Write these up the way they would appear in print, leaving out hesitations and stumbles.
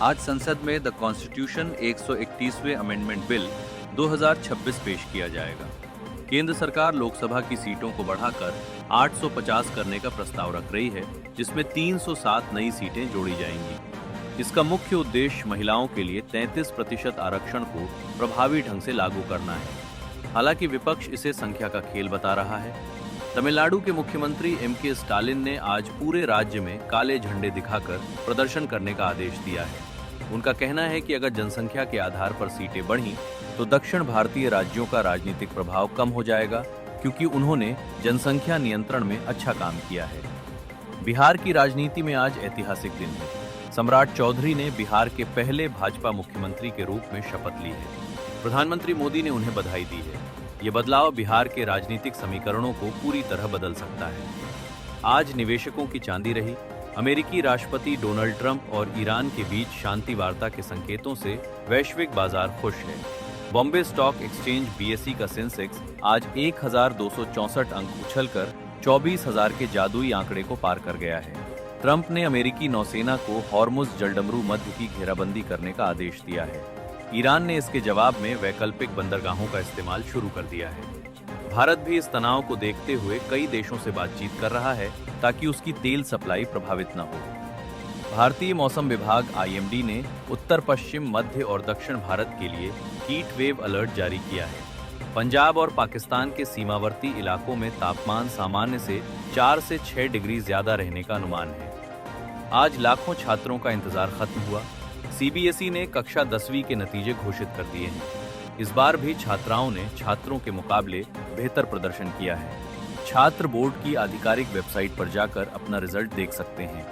आज संसद में द कॉन्स्टिट्यूशन 131वें अमेंडमेंट बिल 2026 पेश किया जाएगा। केंद्र सरकार लोकसभा की सीटों को बढ़ाकर 850 करने का प्रस्ताव रख रही है, जिसमें 307 नई सीटें जोड़ी जाएंगी। इसका मुख्य उद्देश्य महिलाओं के लिए 33% आरक्षण को प्रभावी ढंग से लागू करना है। हालांकि विपक्ष इसे संख्या का खेल बता रहा है। तमिलनाडु के मुख्यमंत्री एम.के. स्टालिन ने आज पूरे राज्य में काले झंडे दिखाकर प्रदर्शन करने का आदेश दिया है। उनका कहना है कि अगर जनसंख्या के आधार पर सीटें बढ़ीं, तो दक्षिण भारतीय राज्यों का राजनीतिक प्रभाव कम हो जाएगा, क्योंकि उन्होंने जनसंख्या नियंत्रण में अच्छा काम किया है। बिहार की राजनीति में आज ऐतिहासिक दिन है। सम्राट चौधरी ने बिहार के पहले भाजपा मुख्यमंत्री के रूप में शपथ ली है। प्रधानमंत्री मोदी ने उन्हें बधाई दी है। ये बदलाव बिहार के राजनीतिक समीकरणों को पूरी तरह बदल सकता है। आज निवेशकों की चांदी रही। अमेरिकी राष्ट्रपति डोनाल्ड ट्रंप और ईरान के बीच शांति वार्ता के संकेतों से वैश्विक बाजार खुश है। बॉम्बे स्टॉक एक्सचेंज BSE का सेंसेक्स आज 1264 अंक उछलकर 24,000 के जादुई आंकड़े को पार कर गया है। ट्रंप ने अमेरिकी नौसेना को हॉर्मुज जलडमरू मध्य की घेराबंदी करने का आदेश दिया है। ईरान ने इसके जवाब में वैकल्पिक बंदरगाहों का इस्तेमाल शुरू कर दिया है। भारत भी इस तनाव को देखते हुए कई देशों से बातचीत कर रहा है, ताकि उसकी तेल सप्लाई प्रभावित न हो। भारतीय मौसम विभाग IMD ने उत्तर पश्चिम, मध्य और दक्षिण भारत के लिए हीट वेव अलर्ट जारी किया है। पंजाब और पाकिस्तान के सीमावर्ती इलाकों में तापमान सामान्य से 4 से 6 डिग्री ज्यादा रहने का अनुमान है। आज लाखों छात्रों का इंतजार खत्म हुआ। CBSE ने कक्षा 10वीं के नतीजे घोषित कर दिए हैं। इस बार भी छात्राओं ने छात्रों के मुकाबले बेहतर प्रदर्शन किया है। छात्र बोर्ड की आधिकारिक वेबसाइट पर जाकर अपना रिजल्ट देख सकते हैं।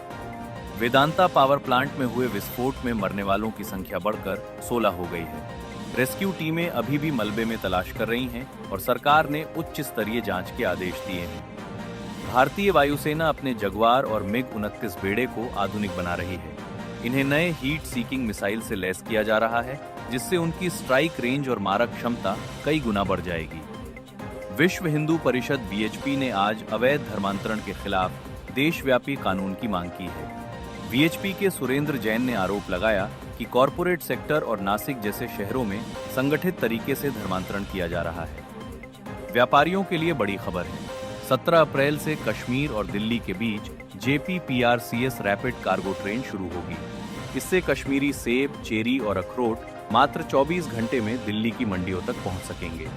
वेदांता पावर प्लांट में हुए विस्फोट में मरने वालों की संख्या बढ़कर 16 हो गई है। रेस्क्यू टीमें अभी भी मलबे में तलाश कर रही हैं और सरकार ने उच्च स्तरीय जांच के आदेश दिए हैं। भारतीय वायुसेना अपने जगुआर और MiG-29 बेड़े को आधुनिक बना रही है। इन्हें नए हीट सीकिंग मिसाइल से लैस किया जा रहा है, जिससे उनकी स्ट्राइक रेंज और मारक क्षमता कई गुना बढ़ जाएगी। विश्व हिंदू परिषद VHP ने आज अवैध धर्मांतरण के खिलाफ देशव्यापी कानून की मांग की है। VHP के सुरेंद्र जैन ने आरोप लगाया कि कॉरपोरेट सेक्टर और नासिक जैसे शहरों में संगठित तरीके से धर्मांतरण किया जा रहा है। व्यापारियों के लिए बड़ी खबर है। 17 अप्रैल से कश्मीर और दिल्ली के बीच JPPRCS रैपिड कार्गो ट्रेन शुरू होगी। इससे कश्मीरी सेब, चेरी और अखरोट मात्र 24 घंटे में दिल्ली की मंडियों तक पहुंच सकेंगे।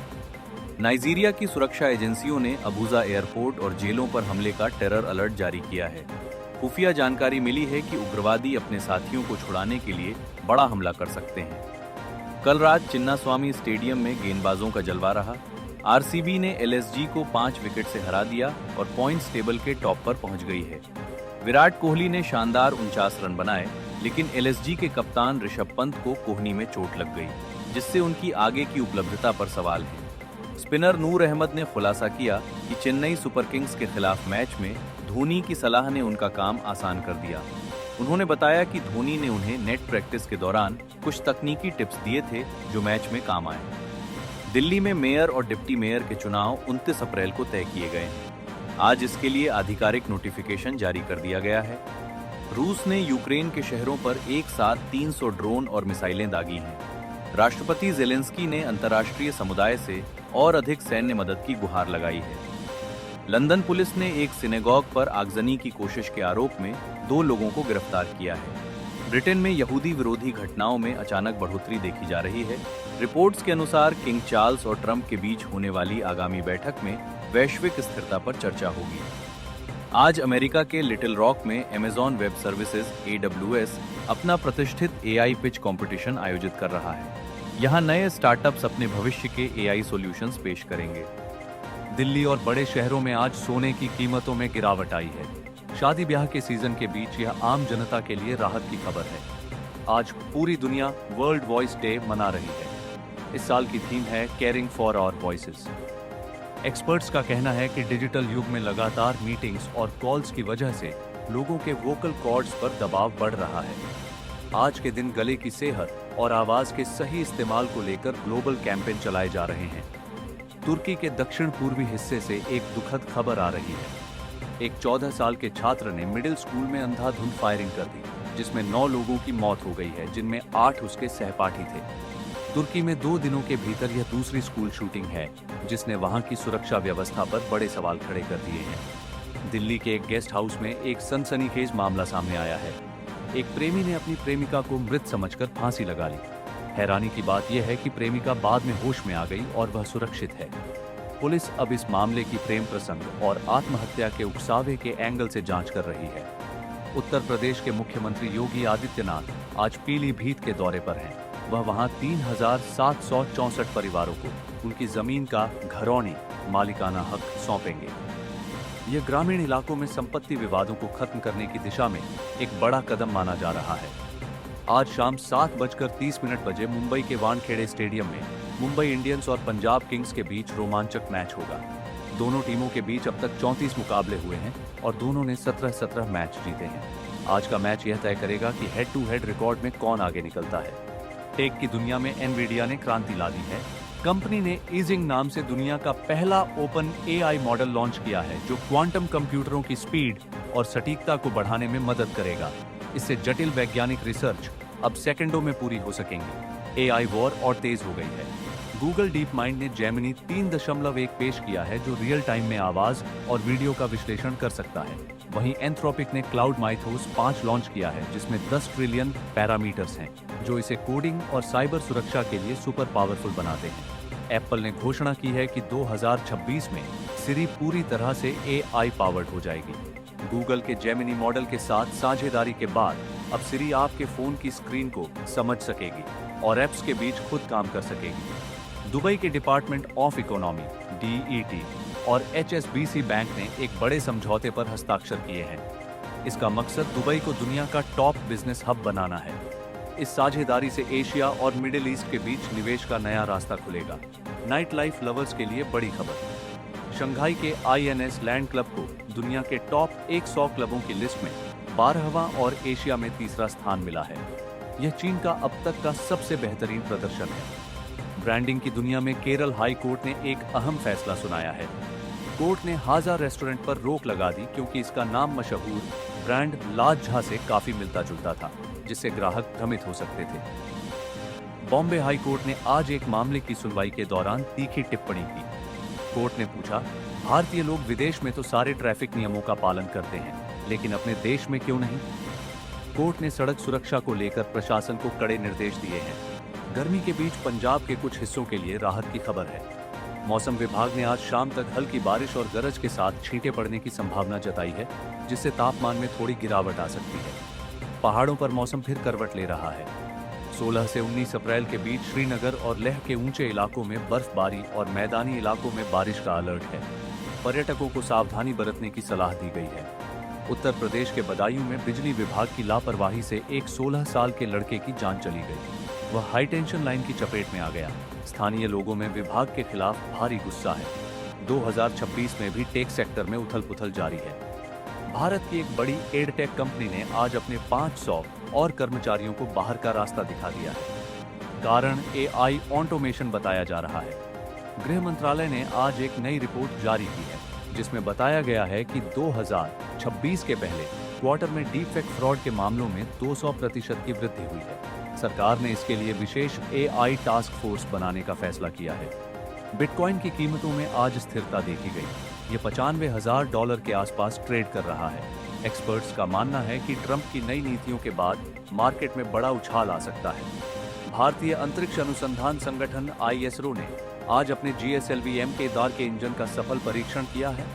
नाइजीरिया की सुरक्षा एजेंसियों ने अबूजा एयरपोर्ट और जेलों पर हमले का टेरर अलर्ट जारी किया है। खुफिया जानकारी मिली है कि उग्रवादी अपने साथियों को छुड़ाने के लिए बड़ा हमला कर सकते हैं। कल रात चिन्नास्वामी स्टेडियम में गेंदबाजों का जलवा रहा। RCB ने LSG को 5 विकेट से हरा दिया और पॉइंट्स टेबल के टॉप पर पहुंच गई है। विराट कोहली ने शानदार 49 रन बनाए, लेकिन LSG के कप्तान ऋषभ पंत को कोहनी में चोट लग गई, जिससे उनकी आगे की उपलब्धता पर सवाल है। स्पिनर नूर अहमद ने खुलासा किया कि चेन्नई सुपर किंग्स के खिलाफ मैच में धोनी की सलाह ने उनका काम आसान कर दिया। उन्होंने बताया कि धोनी ने उन्हें नेट प्रैक्टिस के दौरान कुछ तकनीकी टिप्स दिए थे, जो मैच में काम आए। दिल्ली में मेयर और डिप्टी मेयर के चुनाव 29 अप्रैल को तय किए गए हैं। आज इसके लिए आधिकारिक नोटिफिकेशन जारी कर दिया गया है। रूस ने यूक्रेन के शहरों पर एक साथ 300 ड्रोन और मिसाइलें दागी हैं। राष्ट्रपति जेलेंस्की ने अंतर्राष्ट्रीय समुदाय से और अधिक सैन्य मदद की गुहार लगाई है। लंदन पुलिस ने एक सिनेगॉग पर आगजनी की कोशिश के आरोप में 2 लोगों को गिरफ्तार किया है। ब्रिटेन में यहूदी विरोधी घटनाओं में अचानक बढ़ोतरी देखी जा रही है। रिपोर्ट्स के अनुसार किंग चार्ल्स और ट्रंप के बीच होने वाली आगामी बैठक में वैश्विक स्थिरता पर चर्चा होगी। आज अमेरिका के लिटिल रॉक में अमेज़न वेब सर्विसेज AWS अपना प्रतिष्ठित AI पिच कंपटीशन आयोजित कर रहा है। यहाँ नए स्टार्टअप्स अपने भविष्य के AI सॉल्यूशंस पेश करेंगे। दिल्ली और बड़े शहरों में आज सोने की कीमतों में गिरावट आई है। शादी ब्याह के सीजन के बीच यह आम जनता के लिए राहत की खबर है। आज पूरी दुनिया वर्ल्ड वॉइस डे मना रही है। इस साल की थीम है caring for our voices. Experts का कहना है कि डिजिटल युग में लगातार मीटिंग्स और कॉल्स की वजह से लोगों के वोकल कॉर्ड्स पर दबाव बढ़ रहा है। आज के दिन गले की सेहत और आवाज के सही इस्तेमाल को लेकर ग्लोबल कैंपेन चलाए जा रहे हैं। तुर्की के दक्षिण पूर्वी हिस्से से एक दुखद खबर आ रही है। एक 14 साल के छात्र ने मिडिल स्कूल में अंधाधुंध फायरिंग कर दी। जिसमें 9 लोगों की मौत हो गई है, जिनमें 8 उसके सहपाठी थे। तुर्की में 2 दिनों के भीतर यह दूसरी स्कूल शूटिंग है, जिसने वहां की सुरक्षा व्यवस्था पर बड़े सवाल खड़े कर दिए हैं। दिल्ली के एक गेस्ट हाउस में एक सनसनीखेज मामला सामने आया है। एक प्रेमी ने अपनी प्रेमिका को मृत समझकर फांसी लगा ली। हैरानी की बात यह है कि प्रेमिका बाद में होश में आ गई और वह सुरक्षित है। पुलिस अब इस मामले की प्रेम प्रसंग और आत्महत्या के उकसावे के एंगल से जांच कर रही है। उत्तर प्रदेश के मुख्यमंत्री योगी आदित्यनाथ आज पीलीभीत के दौरे पर हैं। वह वहां 3,764 परिवारों को उनकी जमीन का घरौनी मालिकाना हक सौंपेंगे। यह ग्रामीण इलाकों में संपत्ति विवादों को खत्म करने की दिशा में एक बड़ा कदम माना जा रहा है। आज शाम 7:30 बजे मुंबई के वानखेड़े स्टेडियम में मुंबई इंडियंस और पंजाब किंग्स के बीच रोमांचक मैच होगा। दोनों टीमों के बीच अब तक 34 मुकाबले हुए हैं और दोनों ने 17-17 मैच जीते हैं। आज का मैच यह तय करेगा कि हेड टू हेड रिकॉर्ड में कौन आगे निकलता है। टेक की दुनिया में एनवीडिया ने क्रांति ला दी है। कंपनी ने ईजिंग नाम से दुनिया का पहला ओपन एआई मॉडल लॉन्च किया है, जो क्वांटम कंप्यूटरों की स्पीड और सटीकता को बढ़ाने में मदद करेगा। इससे जटिल वैज्ञानिक रिसर्च अब सेकंडों में पूरी हो सकेंगी। एआई वॉर और तेज हो गई है। गूगल डीप माइंड ने जेमिनी 3.1 पेश किया है, जो रियल टाइम में आवाज और वीडियो का विश्लेषण कर सकता है। वहीं एंथ्रोपिक ने क्लाउड माइथोस 5 लॉन्च किया है, जिसमें 10 ट्रिलियन पैरामीटर्स हैं, जो इसे कोडिंग और साइबर सुरक्षा के लिए सुपर पावरफुल बनाते हैं। एप्पल ने घोषणा की है कि 2026 में सिरी पूरी तरह से एआई पावर्ड हो जाएगी। गूगल के जेमिनी मॉडल के साथ साझेदारी के बाद अब सिरी आपके फोन की स्क्रीन को समझ सकेगी और एप्स के बीच खुद काम कर सकेगी। दुबई के डिपार्टमेंट ऑफ इकोनॉमी (DET) और HSBC बैंक ने एक बड़े समझौते पर हस्ताक्षर किए हैं। इसका मकसद दुबई को दुनिया का टॉप बिजनेस हब बनाना है। इस साझेदारी से एशिया और मिडिल ईस्ट के बीच निवेश का नया रास्ता खुलेगा। नाइट लाइफ लवर्स के लिए बड़ी खबर। शंघाई के INS लैंड क्लब को दुनिया के टॉप 100 क्लबों की लिस्ट में 12वां और एशिया में 3रा स्थान मिला है। यह चीन का अब तक का सबसे बेहतरीन प्रदर्शन है। ब्रांडिंग की दुनिया में केरल हाई कोर्ट ने एक अहम फैसला सुनाया है। कोर्ट ने हाजा रेस्टोरेंट पर रोक लगा दी, क्योंकि इसका नाम मशहूर ब्रांड लाज झा से काफी मिलता जुलता था, जिससे ग्राहक भ्रमित हो सकते थे। बॉम्बे हाई कोर्ट ने आज एक मामले की सुनवाई के दौरान तीखी टिप्पणी की। कोर्ट ने पूछा, भारतीय लोग विदेश में तो सारे ट्रैफिक नियमों का पालन करते हैं, लेकिन अपने देश में क्यों नहीं? कोर्ट ने सड़क सुरक्षा को लेकर प्रशासन को कड़े निर्देश दिए हैं। गर्मी के बीच पंजाब के कुछ हिस्सों के लिए राहत की खबर है। मौसम विभाग ने आज शाम तक हल्की बारिश और गरज के साथ छींटे पड़ने की संभावना जताई है, जिससे तापमान में थोड़ी गिरावट आ सकती है। पहाड़ों पर मौसम फिर करवट ले रहा है। 16 से 19 अप्रैल के बीच श्रीनगर और लेह के ऊंचे इलाकों में बर्फबारी और मैदानी इलाकों में बारिश का अलर्ट है। पर्यटकों को सावधानी बरतने की सलाह दी गई है। उत्तर प्रदेश के बदायूं में बिजली विभाग की लापरवाही से एक 16 साल के लड़के की जान चली गई। वह हाई टेंशन लाइन की चपेट में आ गया। स्थानीय लोगों में विभाग के खिलाफ भारी गुस्सा है। 2026 में भी टेक सेक्टर में उथल-पुथल जारी है। भारत की एक बड़ी एडटेक कंपनी ने आज अपने 500 और कर्मचारियों को बाहर का रास्ता दिखा दिया है। कारण AI ऑटोमेशन बताया जा रहा है। गृह मंत्रालय ने आज एक नई रिपोर्ट जारी की है, जिसमें बताया गया है कि 2026 के पहले क्वार्टर में डीप फ्रॉड के मामलों में 200% की वृद्धि हुई है। सरकार ने इसके लिए विशेष AI टास्क फोर्स बनाने का फैसला किया है। बिटकॉइन की कीमतों में आज स्थिरता देखी गई। ये $95,000 के आसपास ट्रेड कर रहा है। एक्सपर्ट्स का मानना है कि ट्रंप की नई नीतियों के बाद मार्केट में बड़ा उछाल आ सकता है। भारतीय अंतरिक्ष अनुसंधान संगठन ISRO ने आज अपने GSLV-M के दार के इंजन का सफल परीक्षण किया है।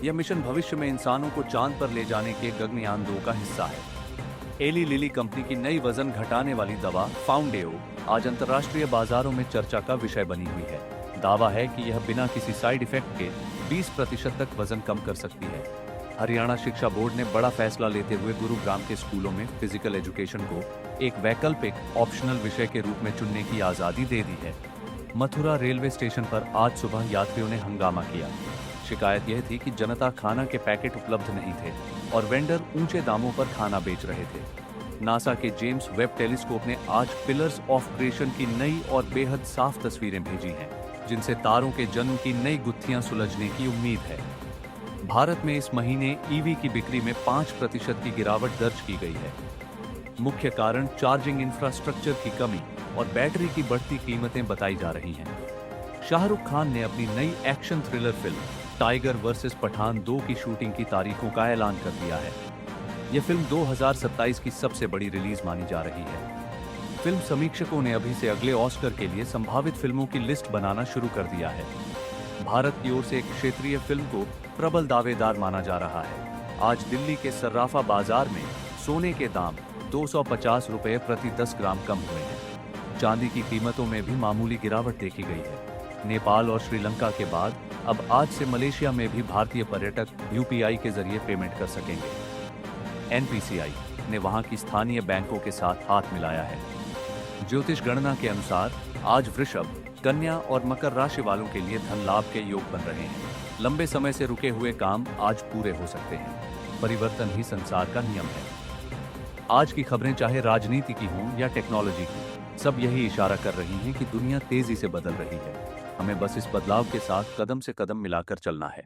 यह मिशन भविष्य में इंसानों को चांद पर ले जाने के गगनयान 2 का हिस्सा है। एली लिली कंपनी की नई वजन घटाने वाली दवा फाउंडेओ आज अंतर्राष्ट्रीय बाजारों में चर्चा का विषय बनी हुई है। दावा है कि यह बिना किसी साइड इफेक्ट के 20% तक वजन कम कर सकती है। हरियाणा शिक्षा बोर्ड ने बड़ा फैसला लेते हुए गुरुग्राम के स्कूलों में फिजिकल एजुकेशन को एक वैकल्पिक ऑप्शनल विषय के रूप में चुनने की आजादी दे दी है। मथुरा रेलवे स्टेशन पर आज सुबह यात्रियों ने हंगामा किया। शिकायत यह थी कि जनता खाना के पैकेट उपलब्ध नहीं थे और वेंडर ऊंचे दामों पर खाना बेच रहे थे। नासा के जेम्स वेब टेलीस्कोप ने आज पिलर्स ऑफ क्रिएशन की नई और बेहद साफ तस्वीरें भेजी हैं, जिनसे तारों के जन्म की नई गुत्थियां सुलझने की उम्मीद है। भारत में इस महीने EV की बिक्री में 5% की गिरावट दर्ज की गई है। मुख्य कारण चार्जिंग इंफ्रास्ट्रक्चर की कमी और बैटरी की बढ़ती कीमतें बताई जा रही हैं। शाहरुख खान ने अपनी नई action thriller film Tiger versus Pathaan 2 की शूटिंग की तारीखों का ऐलान कर दिया है। यह फिल्म 2027 की सबसे बड़ी रिलीज मानी जा रही है। फिल्म समीक्षकों ने अभी से अगले ऑस्कर के लिए संभावित फिल्मों की लिस्ट बनाना शुरू कर दिया है। भारत की ओर से एक क्षेत्रीय फिल्म को प्रबल दावेदार माना जा रहा है। आज दिल्ली के सर्राफा बाजार में सोने के दाम 250 रुपए प्रति 10 ग्राम कम हुए हैं। चांदी की कीमतों में भी मामूली गिरावट देखी गई है। नेपाल और श्रीलंका के बाद अब आज से मलेशिया में भी भारतीय पर्यटक यूपीआई के जरिए पेमेंट कर सकेंगे। एनपीसीआई ने वहां की स्थानीय बैंकों के साथ हाथ मिलाया है। ज्योतिष गणना के अनुसार आज वृषभ, कन्या और मकर राशि वालों के लिए धन लाभ के योग बन रहे हैं। लंबे समय से रुके हुए काम आज पूरे हो सकते हैं। परिवर्तन ही संसार का नियम है। आज की खबरें चाहे राजनीति की हों या टेक्नोलॉजी की, सब यही इशारा कर रही हैं कि दुनिया तेजी से बदल रही है। हमें बस इस बदलाव के साथ कदम से कदम मिलाकर चलना है।